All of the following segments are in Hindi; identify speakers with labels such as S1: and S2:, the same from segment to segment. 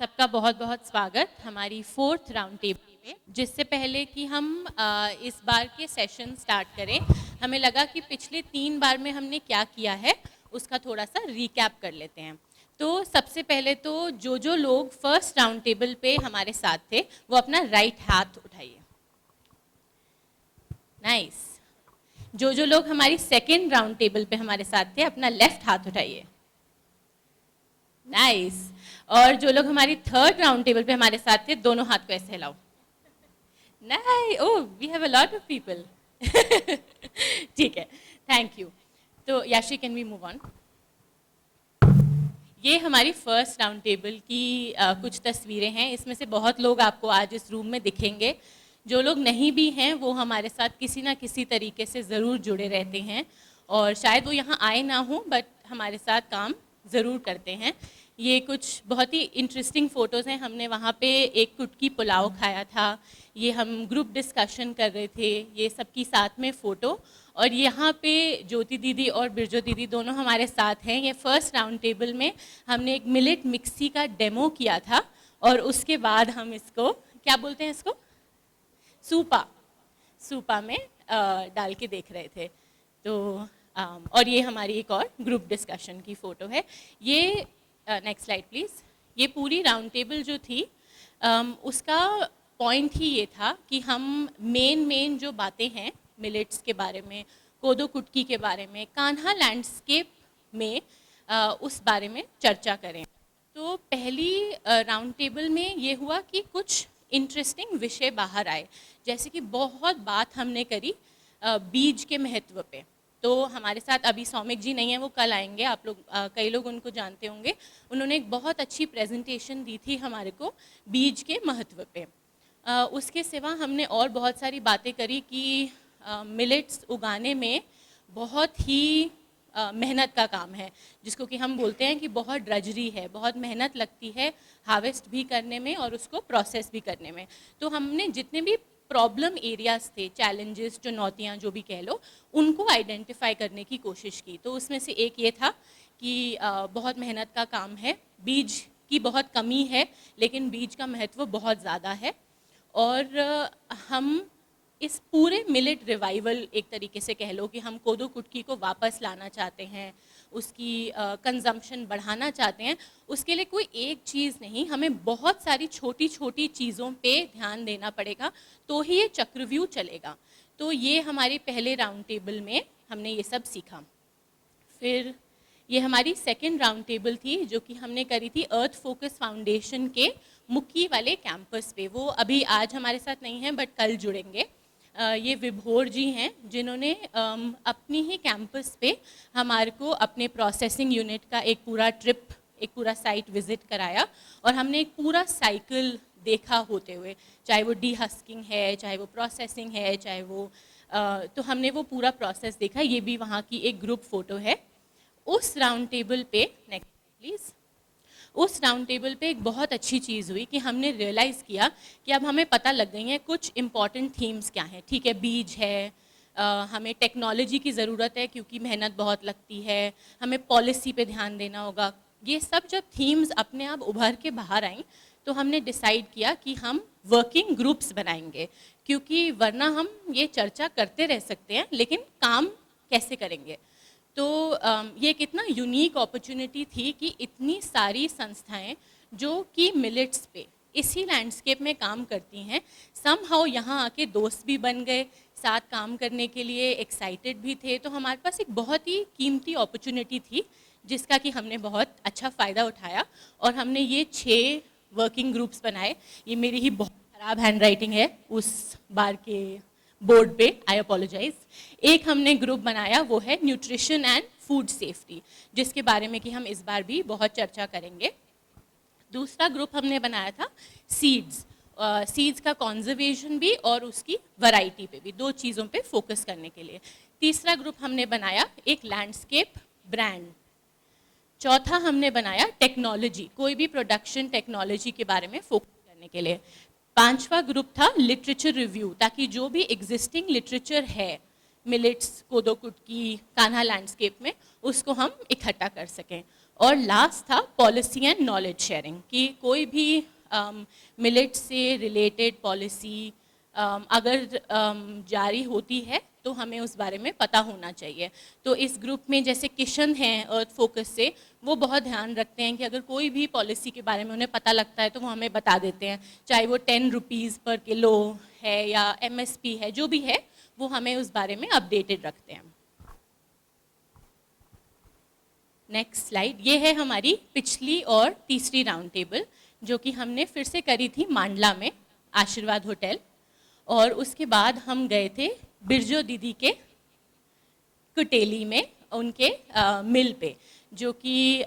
S1: सबका बहुत बहुत स्वागत हमारी 4th राउंड टेबल पे। जिससे पहले कि हम इस बार के सेशन स्टार्ट करें, हमें लगा कि पिछले 3 बार में हमने क्या किया है उसका थोड़ा सा रिकैप कर लेते हैं। तो सबसे पहले तो जो लोग फर्स्ट राउंड टेबल पे हमारे साथ थे वो अपना राइट हाथ उठाइए। नाइस। जो लोग हमारी सेकेंड राउंड टेबल पे हमारे साथ थे अपना लेफ्ट हाथ उठाइए। नाइस। और जो लोग हमारी थर्ड राउंड टेबल पे हमारे साथ थे दोनों हाथ को ऐसे हिलाओ। Nice. Oh, we have a lot of people. ठीक है, थैंक यू। तो याशी, कैन वी मूव ऑन? ये हमारी फर्स्ट राउंड टेबल की कुछ तस्वीरें हैं। इसमें से बहुत लोग आपको आज इस रूम में दिखेंगे। जो लोग नहीं भी हैं वो हमारे साथ किसी ना किसी तरीके से ज़रूर जुड़े रहते हैं और शायद वो यहाँ आए ना हों बट हमारे साथ काम ज़रूर करते हैं। ये कुछ बहुत ही इंटरेस्टिंग फ़ोटोज़ हैं। हमने वहाँ पे एक कुटकी पुलाव खाया था, ये हम ग्रुप डिस्कशन कर रहे थे, ये सबकी साथ में फ़ोटो। और यहाँ पे ज्योति दीदी और बिरजो दीदी दोनों हमारे साथ हैं। ये फर्स्ट राउंड टेबल में हमने एक मिलेट मिक्सी का डेमो किया था और उसके बाद हम इसको क्या बोलते हैं, इसको सूपा में डाल के देख रहे थे। तो और ये हमारी एक और ग्रुप डिस्कशन की फ़ोटो है। ये नेक्स्ट स्लाइड प्लीज़। ये पूरी राउंड टेबल जो थी उसका पॉइंट ही ये था कि हम मेन जो बातें हैं मिलेट्स के बारे में, कोदो कुटकी के बारे में, कान्हा लैंडस्केप में उस बारे में चर्चा करें। तो पहली राउंड टेबल में ये हुआ कि कुछ इंटरेस्टिंग विषय बाहर आए, जैसे कि बहुत बात हमने करी बीज के महत्व पे। तो हमारे साथ अभी सौमिक जी नहीं है, वो कल आएंगे। आप लोग कई लोग उनको जानते होंगे। उन्होंने एक बहुत अच्छी प्रेजेंटेशन दी थी हमारे को बीज के महत्व पे। उसके सिवा हमने और बहुत सारी बातें करी कि मिलेट्स उगाने में बहुत ही मेहनत का काम है, जिसको कि हम बोलते हैं कि बहुत ड्रजरी है, बहुत मेहनत लगती है हार्वेस्ट भी करने में और उसको प्रोसेस भी करने में। तो हमने जितने भी प्रॉब्लम एरियाज थे, चैलेंजेस, चुनौतियाँ जो भी कह लो, उनको आइडेंटिफाई करने की कोशिश की। तो उसमें से एक ये था कि बहुत मेहनत का काम है, बीज की बहुत कमी है लेकिन बीज का महत्व बहुत ज़्यादा है। और हम इस पूरे मिलेट रिवाइवल, एक तरीके से कह लो कि हम कोदो कुटकी को वापस लाना चाहते हैं, उसकी कंजम्पशन बढ़ाना चाहते हैं। उसके लिए कोई एक चीज़ नहीं, हमें बहुत सारी छोटी छोटी चीज़ों पे ध्यान देना पड़ेगा, तो ही ये चक्रव्यूह चलेगा। तो ये हमारे पहले राउंड टेबल में हमने ये सब सीखा। फिर ये हमारी सेकेंड राउंड टेबल थी जो कि हमने करी थी अर्थ फोकस फाउंडेशन के मुक्की वाले कैंपस पे। वो अभी आज हमारे साथ नहीं हैं बट कल जुड़ेंगे। ये विभोर जी हैं जिन्होंने अपनी ही कैंपस पे हमारे को अपने प्रोसेसिंग यूनिट का एक पूरा ट्रिप, एक पूरा साइट विज़िट कराया और हमने एक पूरा साइकिल देखा होते हुए, चाहे वो डी हस्किंग है, चाहे वो प्रोसेसिंग है, चाहे वो तो हमने वो पूरा प्रोसेस देखा। ये भी वहाँ की एक ग्रुप फ़ोटो है। उस राउंड टेबल पे, नेक्स्ट प्लीज़, उस राउंड टेबल पे एक बहुत अच्छी चीज़ हुई कि हमने रियलाइज़ किया कि अब हमें पता लग गई है कुछ इम्पॉर्टेंट थीम्स क्या हैं। ठीक है, बीज है, हमें टेक्नोलॉजी की ज़रूरत है क्योंकि मेहनत बहुत लगती है, हमें पॉलिसी पे ध्यान देना होगा। ये सब जब थीम्स अपने आप उभर के बाहर आई तो हमने डिसाइड किया कि हम वर्किंग ग्रुप्स बनाएंगे, क्योंकि वरना हम ये चर्चा करते रह सकते हैं लेकिन काम कैसे करेंगे। तो ये कितना यूनिक अपॉर्चुनिटी थी कि इतनी सारी संस्थाएं जो कि मिलेट्स पे इसी लैंडस्केप में काम करती हैं, समहाउ यहाँ आके दोस्त भी बन गए, साथ काम करने के लिए एक्साइटेड भी थे। तो हमारे पास एक बहुत ही कीमती अपॉर्चुनिटी थी जिसका कि हमने बहुत अच्छा फ़ायदा उठाया और हमने ये 6 वर्किंग ग्रुप्स बनाए। ये मेरी ही बहुत ख़राब हैंड राइटिंग है उस बार के बोर्ड पे, आई अपोलोजाइज। एक हमने ग्रुप बनाया वो है न्यूट्रिशन एंड फूड सेफ्टी, जिसके बारे में कि हम इस बार भी बहुत चर्चा करेंगे। दूसरा ग्रुप हमने बनाया था सीड्स, सीड्स का कॉन्जर्वेशन भी और उसकी वैरायटी पे भी, 2 चीज़ों पे फोकस करने के लिए। तीसरा ग्रुप हमने बनाया एक लैंडस्केप ब्रांड। चौथा हमने बनाया टेक्नोलॉजी, कोई भी प्रोडक्शन टेक्नोलॉजी के बारे में फोकस करने के लिए। 5वां ग्रुप था लिटरेचर रिव्यू, ताकि जो भी एग्जिस्टिंग लिटरेचर है मिलेट्स, कोदो कुटकी, कान्हा लैंडस्केप में, उसको हम इकट्ठा कर सकें। और लास्ट था पॉलिसी एंड नॉलेज शेयरिंग, कि कोई भी मिलेट से रिलेटेड पॉलिसी अगर जारी होती है तो हमें उस बारे में पता होना चाहिए। तो इस ग्रुप में जैसे किशन हैं अर्थ फोकस से, वो बहुत ध्यान रखते हैं कि अगर कोई भी पॉलिसी के बारे में उन्हें पता लगता है तो वो हमें बता देते हैं, चाहे वो 10 रुपीज़ पर किलो है या MSP है, जो भी है वो हमें उस बारे में अपडेटेड रखते हैं। नेक्स्ट स्लाइड, ये है हमारी पिछली और तीसरी राउंड टेबल, जो कि हमने फिर से करी थी मांडला में आशीर्वाद होटल, और उसके बाद हम गए थे बिरजो दीदी के कुटेली में उनके मिल पे, जो कि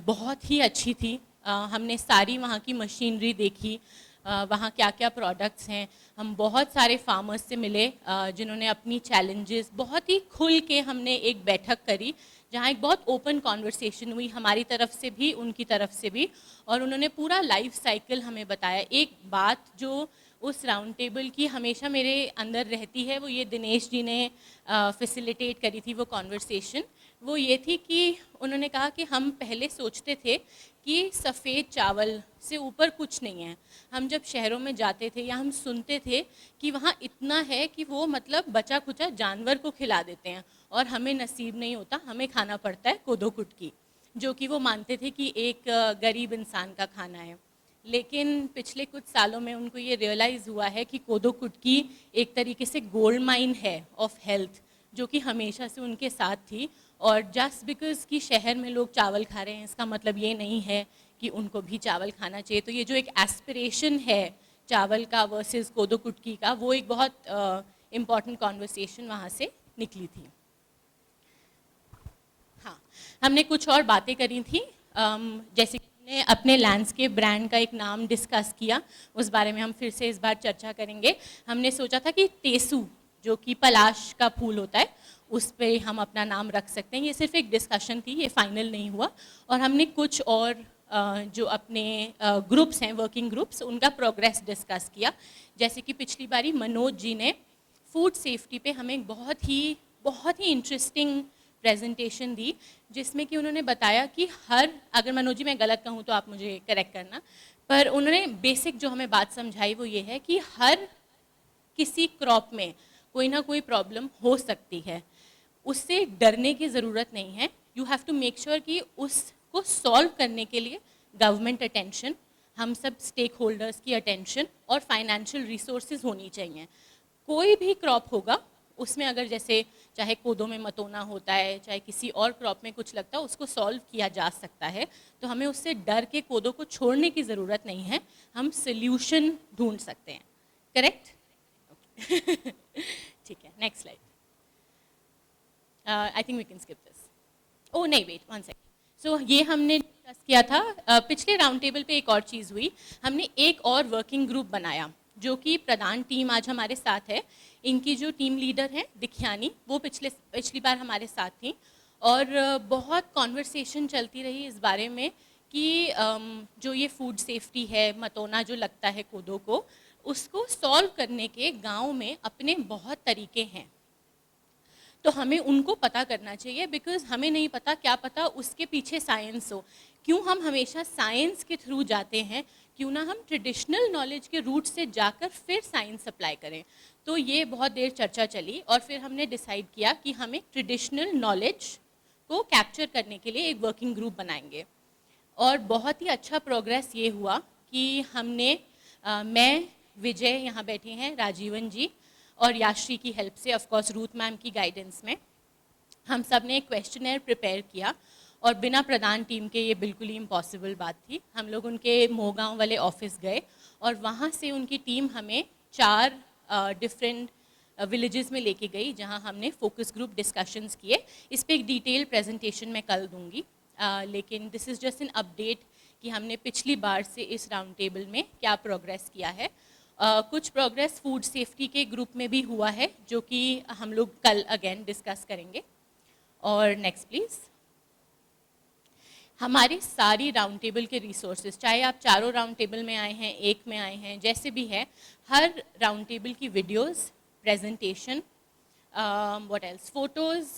S1: बहुत ही अच्छी थी। हमने सारी वहाँ की मशीनरी देखी, वहाँ क्या क्या प्रोडक्ट्स हैं। हम बहुत सारे फार्मर्स से मिले जिन्होंने अपनी चैलेंजेस, बहुत ही खुल के हमने एक बैठक करी जहाँ एक बहुत ओपन कॉन्वर्सेशन हुई हमारी तरफ से भी उनकी तरफ से भी, और उन्होंने पूरा लाइफ साइकिल हमें बताया। एक बात जो उस राउंड टेबल की हमेशा मेरे अंदर रहती है, वो ये दिनेश जी ने फैसिलिटेट करी थी वो कॉन्वर्सेशन, वो ये थी कि उन्होंने कहा कि हम पहले सोचते थे कि सफ़ेद चावल से ऊपर कुछ नहीं है। हम जब शहरों में जाते थे या हम सुनते थे कि वहाँ इतना है कि वो मतलब बचा खुचा जानवर को खिला देते हैं, और हमें नसीब नहीं होता, हमें खाना पड़ता है कोदो कुटकी, जो कि वो मानते थे कि एक गरीब इंसान का खाना है। लेकिन पिछले कुछ सालों में उनको ये रियलाइज़ हुआ है कि कोदो कुटकी एक तरीके से गोल्ड माइन है ऑफ हेल्थ, जो कि हमेशा से उनके साथ थी। और जस्ट बिकॉज कि शहर में लोग चावल खा रहे हैं, इसका मतलब ये नहीं है कि उनको भी चावल खाना चाहिए। तो ये जो एक एस्पिरेशन है चावल का वर्सेस कोदो कुटकी का, वो एक बहुत इम्पॉर्टेंट कॉन्वर्सेशन वहाँ से निकली थी। हाँ, हमने कुछ और बातें करी थी, जैसे कि हमने अपने लैंडस्केप ब्रांड का एक नाम डिस्कस किया, उस बारे में हम फिर से इस बार चर्चा करेंगे। हमने सोचा था कि टेसू, जो कि पलाश का फूल होता है, उस पर हम अपना नाम रख सकते हैं। ये सिर्फ एक डिस्कशन थी, ये फाइनल नहीं हुआ। और हमने कुछ और जो अपने ग्रुप्स हैं, वर्किंग ग्रुप्स, उनका प्रोग्रेस डिस्कस किया। जैसे कि पिछली बारी मनोज जी ने फूड सेफ्टी पे हमें बहुत ही इंटरेस्टिंग प्रेजेंटेशन दी, जिसमें कि उन्होंने बताया कि अगर मनोज जी मैं गलत कहूँ तो आप मुझे करेक्ट करना, पर उन्होंने बेसिक जो हमें बात समझाई वो ये है कि हर किसी क्रॉप में कोई ना कोई प्रॉब्लम हो सकती है, उससे डरने की ज़रूरत नहीं है। You have to make sure कि उसको सॉल्व करने के लिए गवर्नमेंट अटेंशन, हम सब स्टेक होल्डर्स की अटेंशन और फाइनेंशियल रिसोर्सेज होनी चाहिए। कोई भी क्रॉप होगा उसमें, अगर जैसे चाहे कोदो में मतोना होता है, चाहे किसी और क्रॉप में कुछ लगता है, उसको सॉल्व किया जा सकता है। तो हमें उससे डर के कोदो को छोड़ने की ज़रूरत नहीं है, हम सोल्यूशन ढूंढ सकते हैं। करेक्ट? ठीक है, next slide. I think we can skip this. Oh नहीं, वेट वन सेकेंड। सो ये हमने डिस्कस किया था। पिछले राउंड टेबल पे एक और चीज़ हुई, हमने एक और वर्किंग ग्रुप बनाया, जो कि प्रधान टीम आज हमारे साथ है। इनकी जो टीम लीडर हैं दिख्यानी, वो पिछली बार हमारे साथ थी, और बहुत कॉन्वर्सेशन चलती रही इस बारे में कि जो ये फूड सेफ्टी है, मतोना जो लगता है कोदो को, उसको सॉल्व करने के गांव में अपने बहुत तरीके हैं। तो हमें उनको पता करना चाहिए, बिकॉज हमें नहीं पता, क्या पता उसके पीछे साइंस हो। क्यों हम हमेशा साइंस के थ्रू जाते हैं, क्यों ना हम ट्रेडिशनल नॉलेज के रूट से जाकर फिर साइंस अप्लाई करें। तो ये बहुत देर चर्चा चली, और फिर हमने डिसाइड किया कि हमें ट्रेडिशनल नॉलेज को कैप्चर करने के लिए एक वर्किंग ग्रुप बनाएंगे। और बहुत ही अच्छा प्रोग्रेस ये हुआ कि हमने मैं, विजय यहाँ बैठे हैं, राजीवन जी और याश्री की हेल्प से, ऑफ कोर्स रूथ मैम की गाइडेंस में, हम सब ने एक क्वेश्चनर प्रिपेयर किया। और बिना प्रधान टीम के ये बिल्कुल ही इम्पॉसिबल बात थी। हम लोग उनके मोहगांव वाले ऑफिस गए, और वहाँ से उनकी टीम हमें 4 डिफरेंट विलेजेस में लेके गई, जहाँ हमने फोकस ग्रुप डिस्कशंस किए। इस पर एक डिटेल प्रेजेंटेशन मैं कल दूँगी, लेकिन this is just an update कि हमने पिछली बार से इस राउंड टेबल में क्या प्रोग्रेस किया है। कुछ प्रोग्रेस फूड सेफ्टी के ग्रुप में भी हुआ है, जो कि हम लोग कल अगेन डिस्कस करेंगे। और नेक्स्ट प्लीज़। हमारी सारी राउंड टेबल के रिसोर्सेज, चाहे आप चारों राउंड टेबल में आए हैं, एक में आए हैं, जैसे भी है, हर राउंड टेबल की videos, presentation, what else, photos,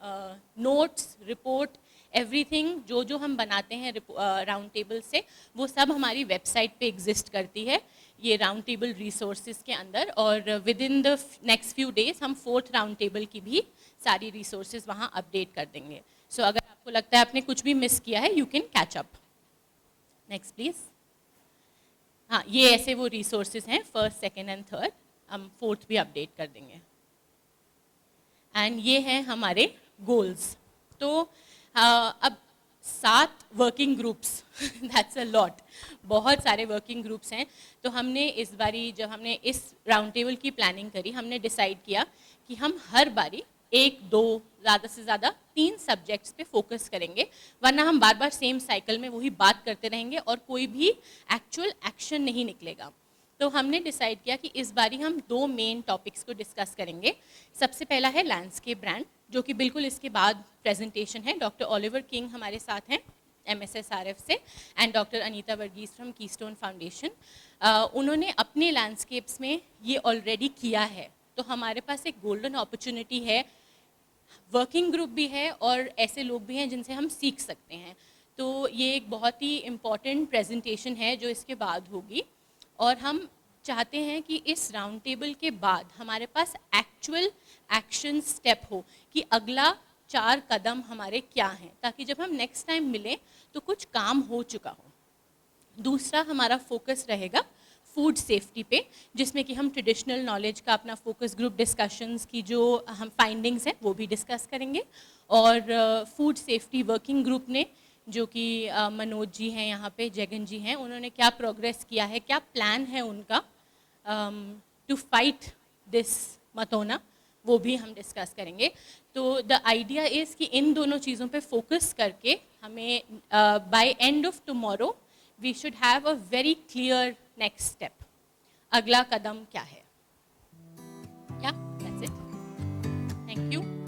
S1: notes, report, everything जो जो हम बनाते हैं राउंड टेबल से, वो सब हमारी वेबसाइट पे एग्जिस्ट करती है ये राउंड टेबल रिसोर्सेज के अंदर। और with in the next few days हम 4th राउंड टेबल की भी सारी रिसोर्सेज वहाँ अपडेट कर देंगे। सो अगर आपको लगता है आपने कुछ भी मिस किया है, you can catch up. Next please. हाँ, ये ऐसे वो रिसोर्सेज हैं, 1st, 2nd एंड 3rd, हम 4th भी अपडेट कर देंगे। एंड ये हैं हमारे गोल्स। तो अब 7 working groups, that's a lot, बहुत सारे वर्किंग ग्रुप्स हैं। तो हमने इस बारी जब हमने इस राउंड टेबल की प्लानिंग करी, हमने डिसाइड किया कि हम हर बारी 1, 2, ज़्यादा से ज़्यादा 3 सब्जेक्ट्स पे फोकस करेंगे, वरना हम बार बार सेम साइकिल में वही बात करते रहेंगे और कोई भी एक्चुअल एक्शन नहीं निकलेगा। तो हमने डिसाइड किया कि इस बारी हम 2 मेन टॉपिक्स को डिस्कस करेंगे। सबसे पहला है लैंडस्केप ब्रांड, जो कि बिल्कुल इसके बाद प्रेजेंटेशन है। डॉक्टर ओलिवर किंग हमारे साथ हैं MSSRF से, and doctor Anita Varghese from Keystone Foundation. उन्होंने अपने लैंडस्केप्स में ये ऑलरेडी किया है, तो हमारे पास एक गोल्डन अपॉर्चुनिटी है, वर्किंग ग्रुप भी है और ऐसे लोग भी हैं जिनसे हम सीख सकते हैं। तो ये एक बहुत ही इम्पॉर्टेंट प्रेजेंटेशन है जो इसके बाद होगी, और हम चाहते हैं कि इस राउंड टेबल के बाद हमारे पास एक्चुअल एक्शन स्टेप हो कि अगला 4 कदम हमारे क्या हैं, ताकि जब हम नेक्स्ट टाइम मिलें तो कुछ काम हो चुका हो। दूसरा हमारा फोकस रहेगा फूड सेफ्टी पे, जिसमें कि हम ट्रेडिशनल नॉलेज का अपना फोकस ग्रुप डिस्कशंस की जो हम फाइंडिंग्स हैं वो भी डिस्कस करेंगे। और फूड सेफ्टी वर्किंग ग्रुप ने, जो कि मनोज जी हैं यहाँ पे, जगन जी हैं, उन्होंने क्या प्रोग्रेस किया है, क्या प्लान है उनका टू फाइट दिस मथोना, वो भी हम डिस्कस करेंगे। तो द आइडिया इज़ कि इन दोनों चीज़ों पे फोकस करके हमें by end of tomorrow we should have a very clear next step, अगला कदम क्या है। या दैट्स इट, थैंक यू।